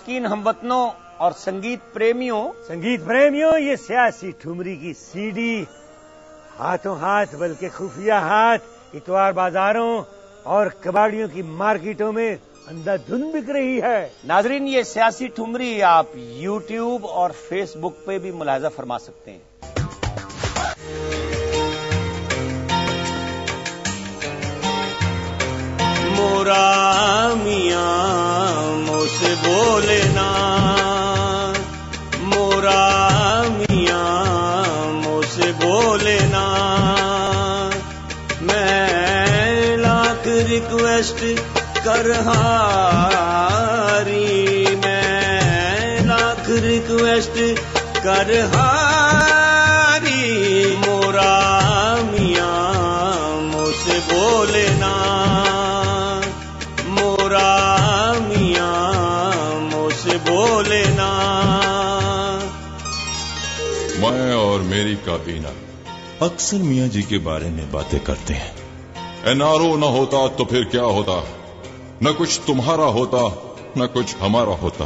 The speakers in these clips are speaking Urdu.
شوقین ہموطنوں اور سنگیت پریمیوں یہ سیاسی ٹھمری کی سی ڈی ہاتھوں ہاتھ بلکہ خفیہ ہاتھ اتوار بازاروں اور کباڑیوں کی مارکیٹوں میں اندھا دھند بک رہی ہے۔ ناظرین، یہ سیاسی ٹھمری آپ یوٹیوب اور فیس بک پہ بھی ملاحظہ فرما سکتے ہیں۔ مورا میاں مو سے بولنا، مورا میاں مو سے بولنا، میں لاکھ ریکویسٹ کر ہاری، میں لاکھ ریکویسٹ کر ہاری، مورا میاں مو سے بولنا، مورا میاں مو سے بولنا۔ میں اور میری کابینہ اکثر میاں جی کے بارے میں باتیں کرتے ہیں۔ این آر او نہ ہوتا تو پھر کیا ہوتا؟ نہ کچھ تمہارا ہوتا، نہ کچھ ہمارا ہوتا،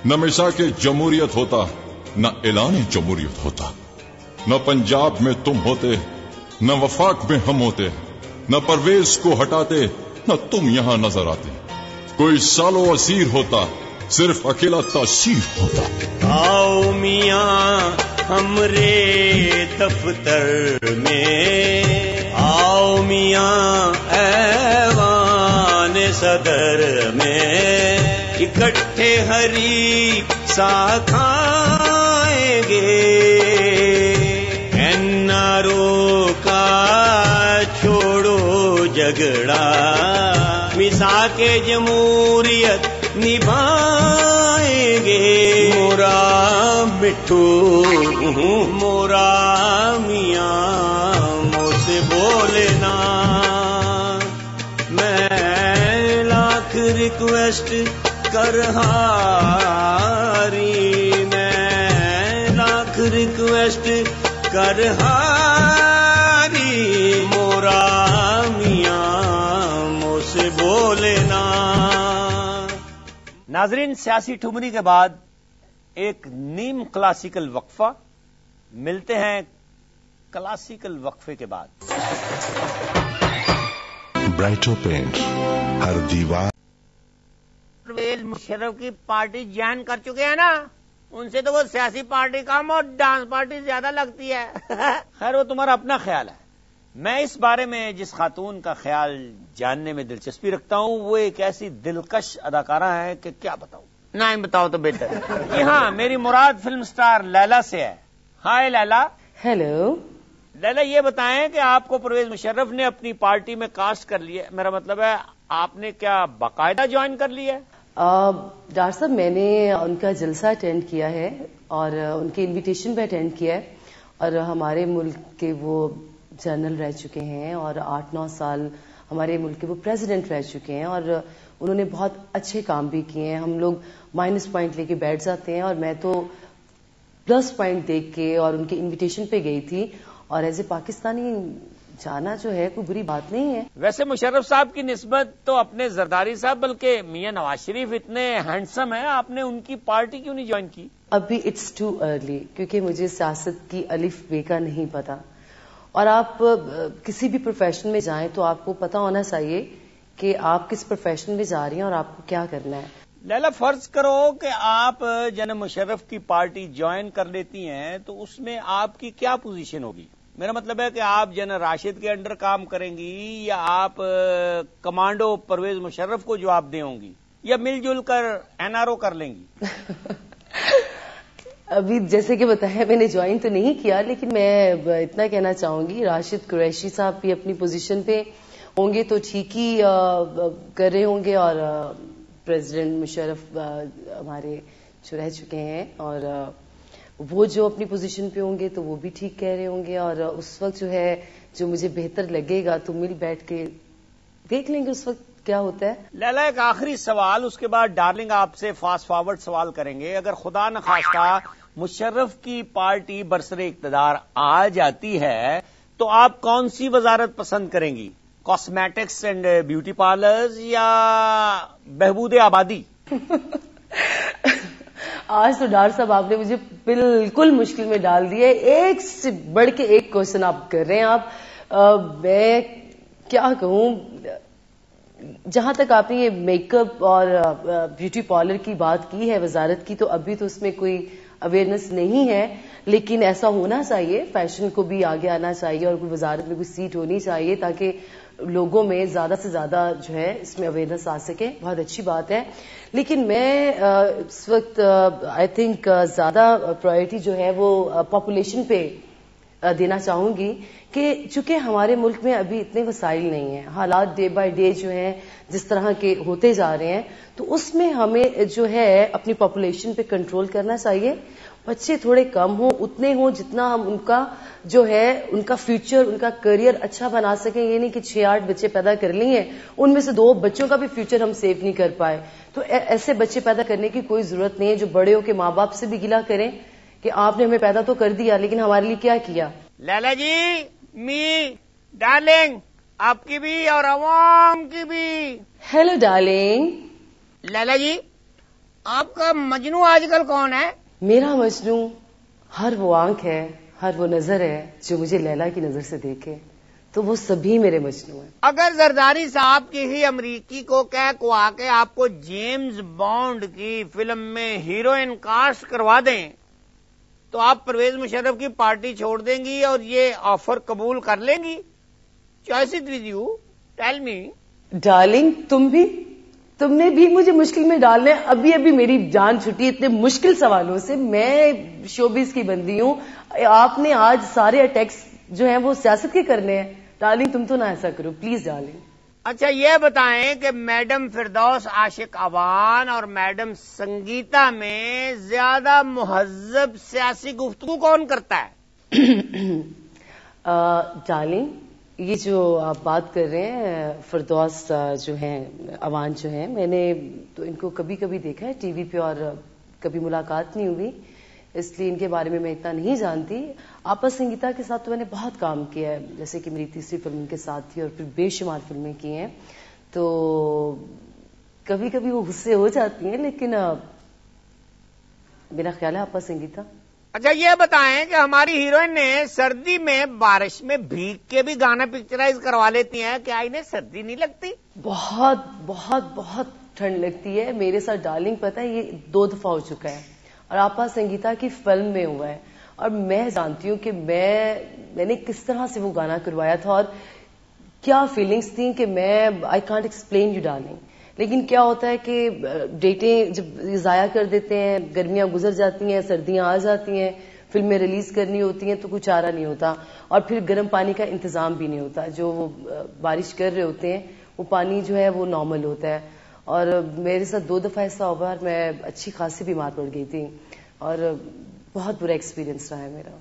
نہ میثاق جمہوریت ہوتا، نہ اعلان جمہوریت ہوتا، نہ پنجاب میں تم ہوتے، نہ وفاق میں ہم ہوتے، نہ پرویز کو ہٹاتے، نہ تم یہاں نظر آتے، کوئی سالو اسیر ہوتا، صرف اکیلا تاثیر ہوتا۔ آؤ میاں ہمرے دفتر میں، آؤ میاں ایوان صدر میں، اکٹھے ہری سا کھائیں گے، این آر او کا چھوڑو جھگڑا، میثاق جمہوریت نبھائیں گے، مورا مٹھو مورا میاں مو سے بولنا، میں لاکھ ریکویسٹ کر ہاری، میں لاکھ ریکویسٹ کر ہاری، مورا میاں مو سے بولنا۔ ناظرین، سیاسی ٹھمری کے بعد ایک نیم کلاسیکل وقفہ، ملتے ہیں کلاسیکل وقفے کے بعد۔ برائٹو پینٹ ہر دیوار۔ پرویز مشرف کی پارٹی جوائن کر چکے ہیں نا، ان سے تو وہ سیاسی پارٹی کم اور ڈانس پارٹی زیادہ لگتی ہے۔ خیر، وہ تمہارا اپنا خیال ہے۔ میں اس بارے میں جس خاتون کا خیال جاننے میں دلچسپی رکھتا ہوں وہ ایک ایسی دلکش اداکارہ ہے کہ کیا بتاؤں۔ نہیں بتاؤ تو بہتر ہے۔ جی ہاں، میری مراد فلم سٹار لیلا سے ہے۔ ہائے لیلا۔ ہیلو لیلا، یہ بتائیں کہ آپ کو پرویز مشرف نے اپنی پارٹی میں کاسٹ کر لیا، میرا مطلب ہے آپ نے کیا باقاعدہ جوائن کر لیا ہے؟ ڈاکٹر صاحب، میں نے ان کا جلسہ اٹینڈ کیا ہے اور ان کے انویٹیشن پہ اٹینڈ کیا ہے، اور ہمارے ملک کے وہ جنرل رہ چکے ہیں اور 8-9 سال ہمارے ملک کے وہ پریزیڈنٹ رہ چکے ہیں، اور انہوں نے بہت اچھے کام بھی کیے ہیں۔ ہم لوگ مائنس پوائنٹ لے کے بیٹھ جاتے ہیں اور میں تو پلس پوائنٹ دیکھ کے اور ان کے انویٹیشن پہ گئی تھی، اور ایز اے پاکستانی جانا جو ہے کوئی بری بات نہیں ہے۔ ویسے مشرف صاحب کی نسبت تو اپنے زرداری صاحب بلکہ میاں نواز شریف اتنے ہینڈسم ہیں، آپ نے ان کی پارٹی کیوں نہیں جوائن کی؟ ابھی اٹس ٹو ارلی، کیونکہ مجھے سیاست کی الف بے کا نہیں پتا، اور آپ کسی بھی پروفیشن میں جائیں تو آپ کو پتا ہونا چاہیے کہ آپ کس پروفیشن میں جا رہی ہیں اور آپ کو کیا کرنا ہے۔ لیلا، فرض کرو کہ آپ جناب مشرف کی پارٹی جوائن کر لیتی ہیں تو اس میں آپ کی کیا پوزیشن ہوگی؟ میرا مطلب ہے کہ آپ جنرل راشد کے انڈر کام کریں گی یا آپ کمانڈو پرویز مشرف کو جواب دیں ہوں گی یا مل جل کر این آر او کر لیں گی؟ ابھی جیسے کہ بتایا میں نے جوائن تو نہیں کیا، لیکن میں اتنا کہنا چاہوں گی راشد قریشی صاحب بھی اپنی پوزیشن پہ ہوں گے تو ٹھیک ہی کر رہے ہوں گے، اور پریزیڈنٹ مشرف ہمارے جو رہ چکے ہیں اور وہ جو اپنی پوزیشن پہ ہوں گے تو وہ بھی ٹھیک کہہ رہے ہوں گے، اور اس وقت جو ہے جو مجھے بہتر لگے گا تو مل بیٹھ کے دیکھ لیں گے اس وقت کیا ہوتا ہے۔ لیلا، ایک آخری سوال، اس کے بعد ڈارلنگ آپ سے فاسٹ فارورڈ سوال کریں گے۔ اگر خدا نخواستہ مشرف کی پارٹی برسر اقتدار آ جاتی ہے تو آپ کون سی وزارت پسند کریں گی؟ کاسمیٹکس اینڈ بیوٹی پارلرز یا بہبود آبادی؟ آج تو ڈاکٹر صاحب آپ نے مجھے بالکل مشکل میں ڈال دیا ہے. ایک سے بڑھ کے ایک کوشچن آپ کر رہے ہیں. آپ میں کیا کہوں, جہاں تک آپ نے یہ میک اپ اور بیوٹی پارلر کی بات کی ہے وزارت کی, تو ابھی تو اس میں کوئی اویئرنیس نہیں ہے, لیکن ایسا ہونا چاہیے. فیشن کو بھی آگے آنا چاہیے اور کوئی وزارت میں کوئی سیٹ ہونی چاہیے تاکہ لوگوں میں زیادہ سے زیادہ جو ہے اس میں اویئرنیس آ سکے. بہت اچھی بات ہے. لیکن میں اس وقت آئی تھنک زیادہ پرائرٹی جو ہے وہ پاپولیشن پہ دینا چاہوں گی, کہ چونکہ ہمارے ملک میں ابھی اتنے وسائل نہیں ہیں, حالات ڈے بائی ڈے جو ہیں جس طرح کے ہوتے جا رہے ہیں, تو اس میں ہمیں جو ہے اپنی پاپولیشن پہ کنٹرول کرنا چاہیے. بچے تھوڑے کم ہوں, اتنے ہوں جتنا ہم ان کا جو ہے ان کا فیوچر, ان کا کریئر اچھا بنا سکیں. یہ نہیں کہ 6-8 بچے پیدا کر لی ہیں, ان میں سے 2 بچوں کا بھی فیوچر ہم سیو نہیں کر پائے. تو ایسے بچے پیدا کرنے کی کوئی ضرورت نہیں ہے جو بڑے ہو کے ماں باپ سے بھی گلہ کریں کہ آپ نے ہمیں پیدا تو کر دیا لیکن ہمارے لیے کیا کیا. لیلا جی, می ڈارلنگ, آپ کی بھی اور عوام کی بھی. Hello darling. لیلا جی, آپ کا مجنو آج کل کون ہے؟ میرا مجنو ہر وہ آنکھ ہے, ہر وہ نظر ہے جو مجھے لیلا کی نظر سے دیکھے, تو وہ سبھی میرے مجنو ہیں. اگر زرداری صاحب کی ہی امریکی کو کہہ کوا کے آپ کو جیمز بانڈ کی فلم میں ہیروئن کاسٹ کروا دیں تو آپ پرویز مشرف کی پارٹی چھوڑ دیں گی اور یہ آفر قبول کر لیں گی؟ Choice it with you, tell me. Darling تم نے بھی مجھے مشکل میں ڈالنا ہے. ابھی میری جان چھٹی اتنے مشکل سوالوں سے. میں شوبز کی بندی ہوں, آپ نے آج سارے اٹیکس جو ہیں وہ سیاست کے کرنے ہیں. ڈارلنگ تم تو نہ ایسا کرو پلیز ڈارلنگ. اچھا یہ بتائیں کہ میڈم فردوس عاشق اوان اور میڈم سنگیتا میں زیادہ مہذب سیاسی گفتگو کون کرتا ہے؟ ڈارلنگ, یہ جو آپ بات کر رہے ہیں فردوس جو ہیں اوان جو ہیں, میں نے تو ان کو کبھی کبھی دیکھا ہے ٹی وی پہ اور کبھی ملاقات نہیں ہوئی, اس لیے ان کے بارے میں اتنا نہیں جانتی. آپا سنگیتا کے ساتھ تو میں نے بہت کام کیا ہے, جیسے کہ میری تیسری فلم ان کے ساتھ تھی اور پھر بے شمار فلمیں کی ہیں, تو کبھی کبھی وہ غصے ہو جاتی ہیں, لیکن میرا خیال ہے آپا سنگیتا. اچھا یہ بتائیں کہ ہماری ہیروئن نے سردی میں بارش میں بھیگ کے بھی گانا پکچرائز کروا لیتی ہیں, کیا انہیں سردی نہیں لگتی؟ بہت بہت بہت ٹھنڈ لگتی ہے. میرے ساتھ ڈارلنگ پتہ ہے یہ 2 دفعہ ہو چکا ہے اور آپا سنگیتا کی فلم میں ہوا ہے, اور میں جانتی ہوں کہ میں نے کس طرح سے وہ گانا کروایا تھا اور کیا فیلنگز تھیں کہ میں I can't explain you darling. لیکن کیا ہوتا ہے کہ ڈیٹیں جب ضائع کر دیتے ہیں, گرمیاں گزر جاتی ہیں, سردیاں آ جاتی ہیں, فلمیں ریلیز کرنی ہوتی ہیں تو کوئی چارہ نہیں ہوتا, اور پھر گرم پانی کا انتظام بھی نہیں ہوتا. جو وہ بارش کر رہے ہوتے ہیں وہ پانی جو ہے وہ نارمل ہوتا ہے, اور میرے ساتھ 2 دفعہ ایسا ہوا اور میں اچھی خاصی بیمار پڑ گئی تھی, اور بہت برا ایکسپیرینس رہا ہے میرا.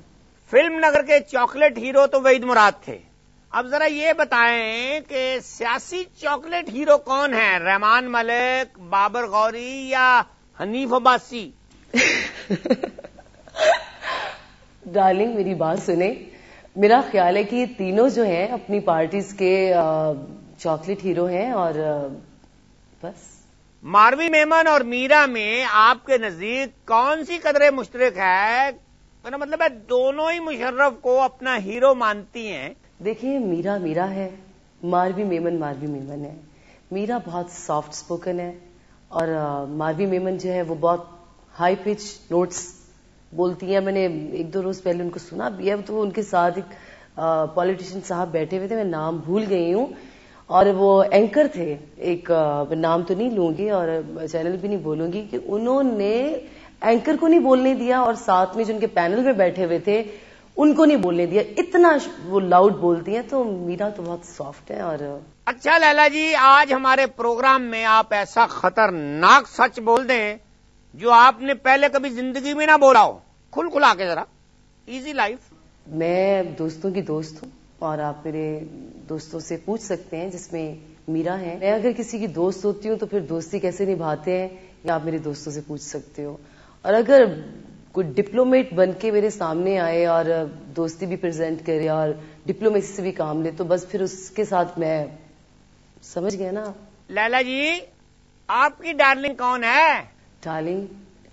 فلم نگر کے چاکلیٹ ہیرو تو وحید مراد تھے. اب ذرا یہ بتائیں کہ سیاسی چاکلیٹ ہیرو کون ہیں؟ رحمان ملک, بابر غوری یا حنیف عباسی؟ ڈارلنگ میری بات سنیں, میرا خیال ہے کہ یہ تینوں جو ہیں اپنی پارٹیز کے چاکلیٹ ہیرو ہیں, اور بس. ماروی میمن اور میرا میں آپ کے نزدیک کون سی قدرے مشترک ہے؟ میرا مطلب ہے دونوں ہی مشرف کو اپنا ہیرو مانتی ہیں. دیکھیے میرا ہے, ماروی میمن ہے. میرا بہت سافٹ سپوکن ہے اور ماروی میمن جو ہے وہ بہت ہائی پچ نوٹس بولتی ہیں. میں نے 1-2 روز پہلے ان کو سنا بھی ہے, تو ان کے ساتھ ایک پولیٹیشین صاحب بیٹھے ہوئے تھے, میں نام بھول گئی ہوں, اور وہ اینکر تھے, ایک نام تو نہیں لوں گی اور چینل بھی نہیں بولوں گی, کہ انہوں نے اینکر کو نہیں بولنے دیا اور ساتھ میں جو ان کے پینل میں بیٹھے ہوئے تھے ان کو نہیں بولنے دیا. اتنا وہ لاؤڈ بولتی ہیں. تو میرا تو بہت سافٹ ہے. اور اچھا لیلا جی, آج ہمارے پروگرام میں آپ ایسا خطرناک سچ بول دیں جو آپ نے پہلے کبھی زندگی میں نہ بولا ہو, کھلا کے ذرا. Easy life. میں دوستوں کی دوست ہوں اور آپ میرے دوستوں سے پوچھ سکتے ہیں جس میں میرا ہے. میں اگر کسی کی دوست ہوتی ہوں تو پھر دوستی کیسے نبھاتے ہیں یہ آپ میرے دوستوں سے پوچھ سکتے ہو. اور اگر کوئی ڈپلومیٹ بن کے میرے سامنے آئے اور دوستی بھی پریزنٹ کرے اور ڈپلومیسی سے بھی کام لے تو بس پھر اس کے ساتھ میں سمجھ گیا نا. لیلا جی, آپ کی ڈارلنگ کون ہے؟ ڈارلنگ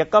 1